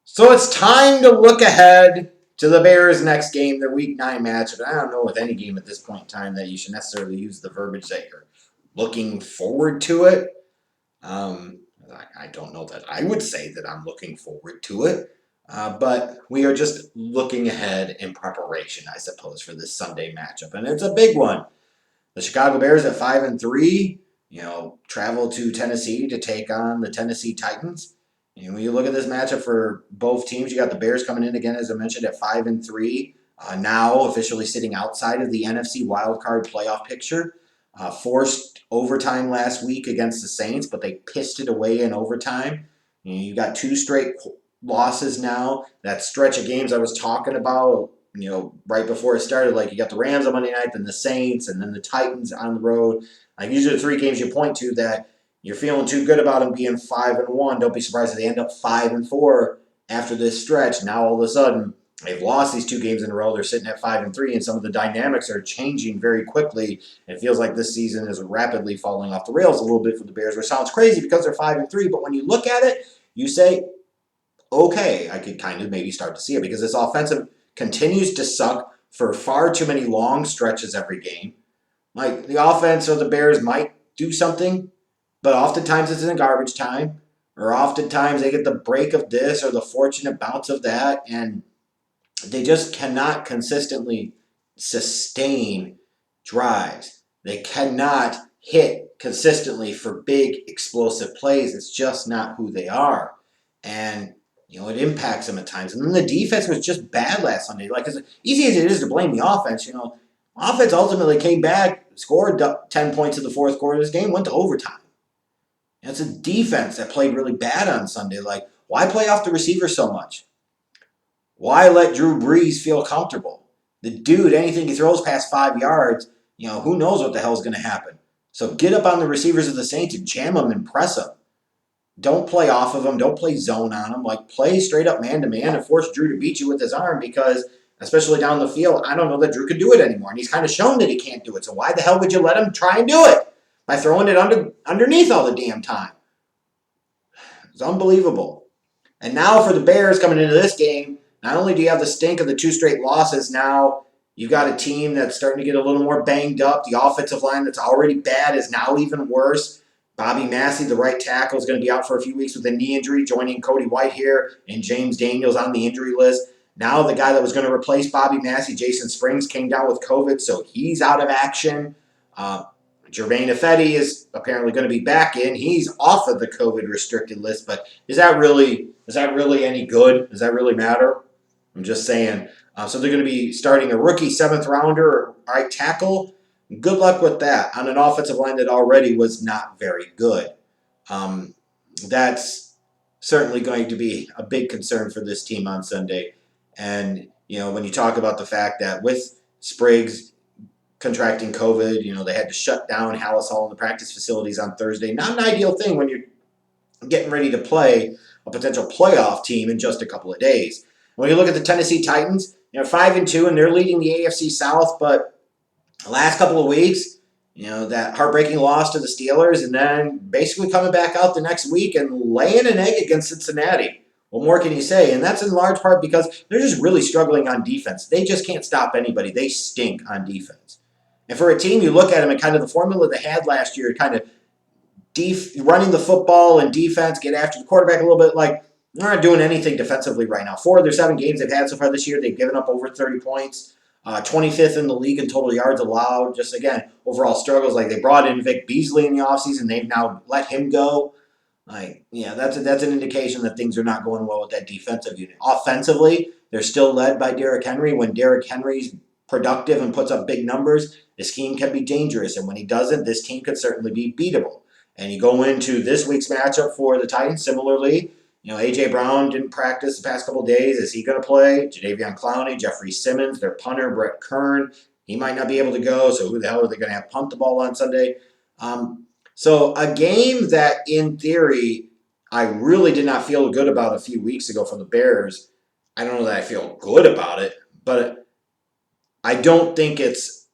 So it's time to look ahead to the Bears' next game, their Week 9 matchup. I don't know with any game at this point in time that you should necessarily use the verbiage that you're looking forward to it. Um, I don't know that I would say that I'm looking forward to it, but we are just looking ahead in preparation, I suppose, for this Sunday matchup, and it's a big one. The Chicago Bears at 5-3, travel to Tennessee to take on the Tennessee Titans. And when you look at this matchup for both teams, you got the Bears coming in again, as I mentioned, at 5-3. Now officially sitting outside of the NFC wildcard playoff picture. Forced overtime last week against the Saints, but they pissed it away in overtime. You got two straight losses now. That stretch of games I was talking about, right before it started, like you got the Rams on Monday night, then the Saints, and then the Titans on the road. Like these are the three games you point to that you're feeling too good about them being 5-1. Don't be surprised if they end up 5-4 after this stretch. Now all of a sudden they've lost these two games in a row. They're sitting at 5-3, and some of the dynamics are changing very quickly. It feels like this season is rapidly falling off the rails a little bit for the Bears, which sounds crazy because they're 5-3. But when you look at it, you say, okay, I could kind of maybe start to see it because this offensive continues to suck for far too many long stretches every game. Like the offense of the Bears might do something, but oftentimes it's in garbage time, or oftentimes they get the break of this or the fortunate bounce of that, and they just cannot consistently sustain drives. They cannot hit consistently for big explosive plays. It's just not who they are. And it impacts them at times. And then the defense was just bad last Sunday. Like, as easy as it is to blame the offense, offense ultimately came back, scored 10 points in the fourth quarter. This game went to overtime. It's a defense that played really bad on Sunday. Like, why play off the receiver so much? Why let Drew Brees feel comfortable? The dude, anything he throws past 5 yards, who knows what the hell's going to happen. So get up on the receivers of the Saints and jam them and press them. Don't play off of them. Don't play zone on them. Like, play straight up man-to-man and force Drew to beat you with his arm because, especially down the field, I don't know that Drew could do it anymore. And he's kind of shown that he can't do it. So why the hell would you let him try and do it? By throwing it underneath all the damn time. It's unbelievable. And now for the Bears coming into this game, not only do you have the stink of the two straight losses, now you've got a team that's starting to get a little more banged up. The offensive line that's already bad is now even worse. Bobby Massey, the right tackle, is going to be out for a few weeks with a knee injury, joining Cody White here and James Daniels on the injury list. Now the guy that was going to replace Bobby Massey, Jason Springs, came down with COVID, so he's out of action. Jermaine Ifedi is apparently going to be back in. He's off of the COVID restricted list, but is that really any good? Does that really matter? I'm just saying. So they're going to be starting a rookie 7th rounder, right tackle. Good luck with that on an offensive line that already was not very good. That's certainly going to be a big concern for this team on Sunday. And, when you talk about the fact that with Spriggs contracting COVID, they had to shut down Hallis Hall and the practice facilities on Thursday. Not an ideal thing when you're getting ready to play a potential playoff team in just a couple of days. When you look at the Tennessee Titans, 5-2, and they're leading the AFC South, but the last couple of weeks, that heartbreaking loss to the Steelers, and then basically coming back out the next week and laying an egg against Cincinnati. What more can you say? And that's in large part because they're just really struggling on defense. They just can't stop anybody. They stink on defense. And for a team, you look at them and kind of the formula they had last year, kind of running the football and defense, get after the quarterback a little bit, like they're not doing anything defensively right now. 4 of their 7 games they've had so far this year, they've given up over 30 points. 25th in the league in total yards allowed. Just, again, overall struggles. Like, they brought in Vic Beasley in the offseason. They've now let him go. That's an indication that things are not going well with that defensive unit. Offensively, they're still led by Derrick Henry. When Derrick Henry's productive and puts up big numbers, the scheme can be dangerous. And when he doesn't, this team could certainly be beatable. And you go into this week's matchup for the Titans similarly. A.J. Brown didn't practice the past couple of days. Is he going to play? Jadeveon Clowney, Jeffrey Simmons, their punter, Brett Kern. He might not be able to go, so who the hell are they going to have punt the ball on Sunday? So a game that, in theory, I really did not feel good about a few weeks ago from the Bears. I don't know that I feel good about it, but I don't think it's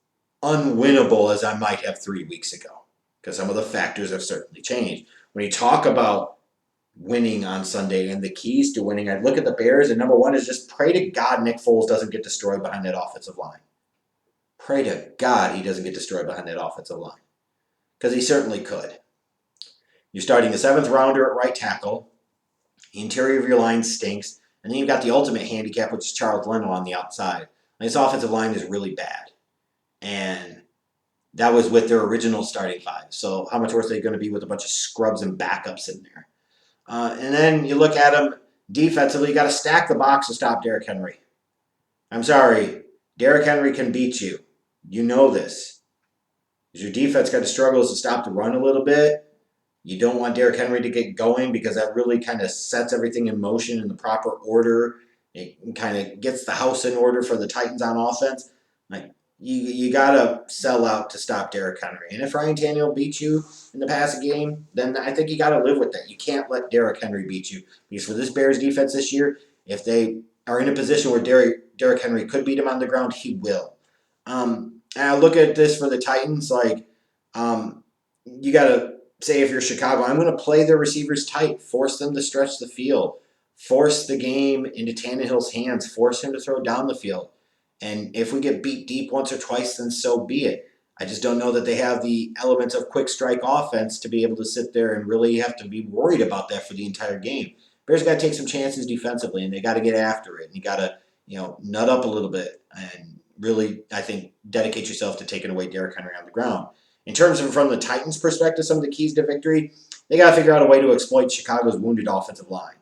unwinnable as I might have 3 weeks ago because some of the factors have certainly changed. When you talk about winning on Sunday and the keys to winning. I'd look at the Bears, and number one is just pray to God Nick Foles doesn't get destroyed behind that offensive line. Pray to God he doesn't get destroyed behind that offensive line, because he certainly could. You're starting a 7th rounder at right tackle. The interior of your line stinks. And then you've got the ultimate handicap, which is Charles Leno on the outside. And this offensive line is really bad. And that was with their original starting 5. So how much worse are they going to be with a bunch of scrubs and backups in there? And then you look at them defensively. You got to stack the box to stop Derrick Henry. I'm sorry. Derrick Henry can beat you. You know this. Your defense got to struggle to stop the run a little bit. You don't want Derrick Henry to get going because that really kind of sets everything in motion in the proper order. It kind of gets the house in order for the Titans on offense. Like you got to sell out to stop Derrick Henry. And if Ryan Tannehill beats you in the passing game, then I think you got to live with that. You can't let Derrick Henry beat you. Because for this Bears defense this year, if they are in a position where Derrick Henry could beat him on the ground, he will. And I look at this for the Titans, like you got to say if you're Chicago, I'm going to play their receivers tight, force them to stretch the field, force the game into Tannehill's hands, force him to throw down the field. And if we get beat deep once or twice, then so be it. I just don't know that they have the elements of quick strike offense to be able to sit there and really have to be worried about that for the entire game. Bears got to take some chances defensively, and they got to get after it. And you got to, nut up a little bit and really, I think, dedicate yourself to taking away Derrick Henry on the ground. In terms of from the Titans' perspective, some of the keys to victory, they got to figure out a way to exploit Chicago's wounded offensive line.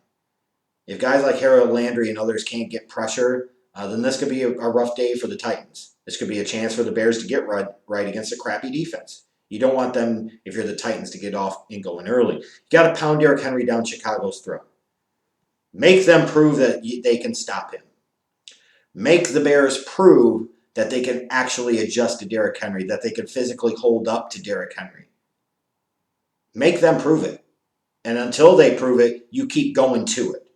If guys like Harold Landry and others can't get pressure, then this could be a rough day for the Titans. This could be a chance for the Bears to get right against a crappy defense. You don't want them, if you're the Titans, to get off and going early. You got to pound Derrick Henry down Chicago's throat. Make them prove that they can stop him. Make the Bears prove that they can actually adjust to Derrick Henry, that they can physically hold up to Derrick Henry. Make them prove it. And until they prove it, you keep going to it.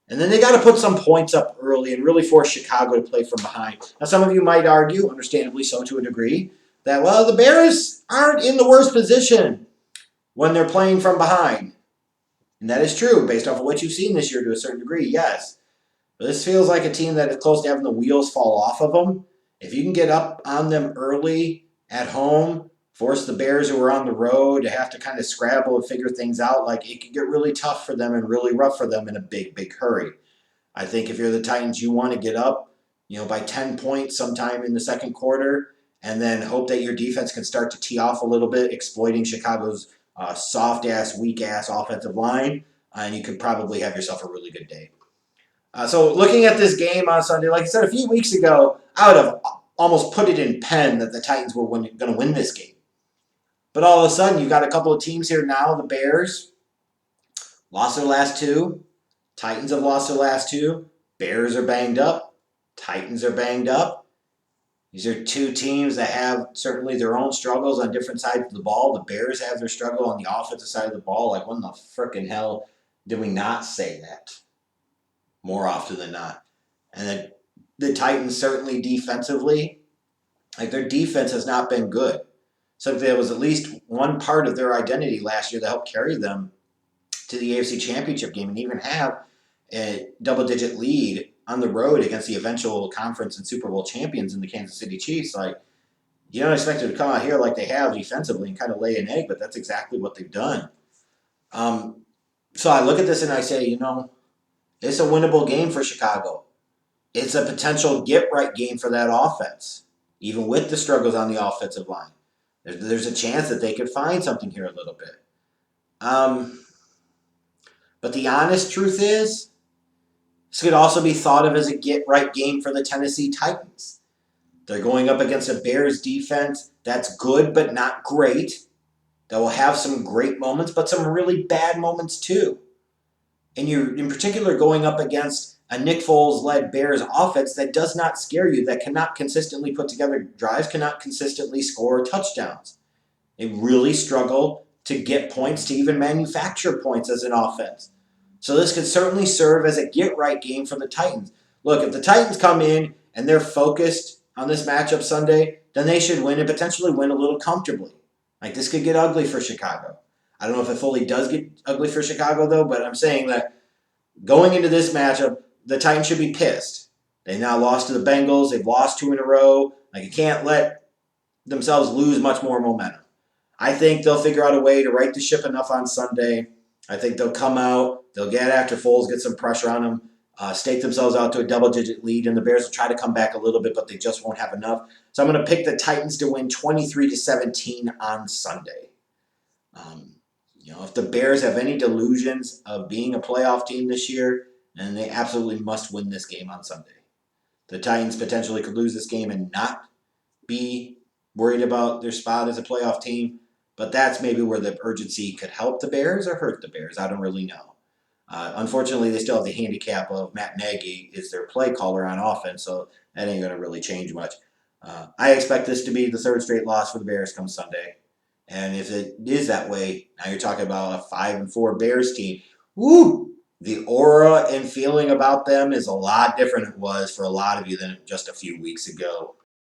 And then they got to put some points up early and really force Chicago to play from behind. Now, some of you might argue, understandably so to a degree, that, well, the Bears aren't in the worst position when they're playing from behind. And that is true, based off of what you've seen this year to a certain degree, yes. But this feels like a team that is close to having the wheels fall off of them. If you can get up on them early at home, force the Bears who are on the road to have to kind of scrabble and figure things out, like it could get really tough for them and really rough for them in a big, big hurry. I think if you're the Titans, you want to get up, by 10 points sometime in the second quarter, and then hope that your defense can start to tee off a little bit, exploiting Chicago's soft-ass, weak-ass offensive line, and you could probably have yourself a really good day. So looking at this game on Sunday, like I said a few weeks ago, I would have almost put it in pen that the Titans were going to win this game. But all of a sudden, you've got a couple of teams here now. The Bears lost their last 2. Titans have lost their last 2. Bears are banged up. Titans are banged up. These are 2 teams that have certainly their own struggles on different sides of the ball. The Bears have their struggle on the offensive side of the ball. Like, when the frickin' hell did we not say that? More often than not. And then the Titans certainly defensively, like their defense has not been good. Something that was at least one part of their identity last year that helped carry them to the AFC Championship game and even have a double-digit lead on the road against the eventual conference and Super Bowl champions in the Kansas City Chiefs. Like, you don't expect them to come out here like they have defensively and kind of lay an egg, but that's exactly what they've done. So I look at this and I say, it's a winnable game for Chicago. It's a potential get-right game for that offense, even with the struggles on the offensive line. There's a chance that they could find something here a little bit. But the honest truth is, this could also be thought of as a get-right game for the Tennessee Titans. They're going up against a Bears defense that's good but not great, that will have some great moments, but some really bad moments too. And you're, in particular, going up against a Nick Foles-led Bears offense that does not scare you, that cannot consistently put together drives, cannot consistently score touchdowns. They really struggle to get points, to even manufacture points as an offense. So this could certainly serve as a get-right game for the Titans. Look, if the Titans come in and they're focused on this matchup Sunday, then they should win and potentially win a little comfortably. Like, this could get ugly for Chicago. I don't know if it fully does get ugly for Chicago, though, but I'm saying that going into this matchup, the Titans should be pissed. They now lost to the Bengals. They've lost 2 in a row. Like, you can't let themselves lose much more momentum. I think they'll figure out a way to right the ship enough on Sunday. I think they'll come out, they'll get after Foles, get some pressure on them, stake themselves out to a double-digit lead, and the Bears will try to come back a little bit, but they just won't have enough. So I'm going to pick the Titans to win 23-17 on Sunday. If the Bears have any delusions of being a playoff team this year, then they absolutely must win this game on Sunday. The Titans potentially could lose this game and not be worried about their spot as a playoff team, but that's maybe where the urgency could help the Bears or hurt the Bears. I don't really know. Unfortunately, they still have the handicap of Matt Nagy is their play caller on offense, so that ain't going to really change much. I expect this to be the third straight loss for the Bears come Sunday. And if it is that way, now you're talking about a 5-4 Bears team. Woo! The aura and feeling about them is a lot different than it was for a lot of you than just a few weeks ago.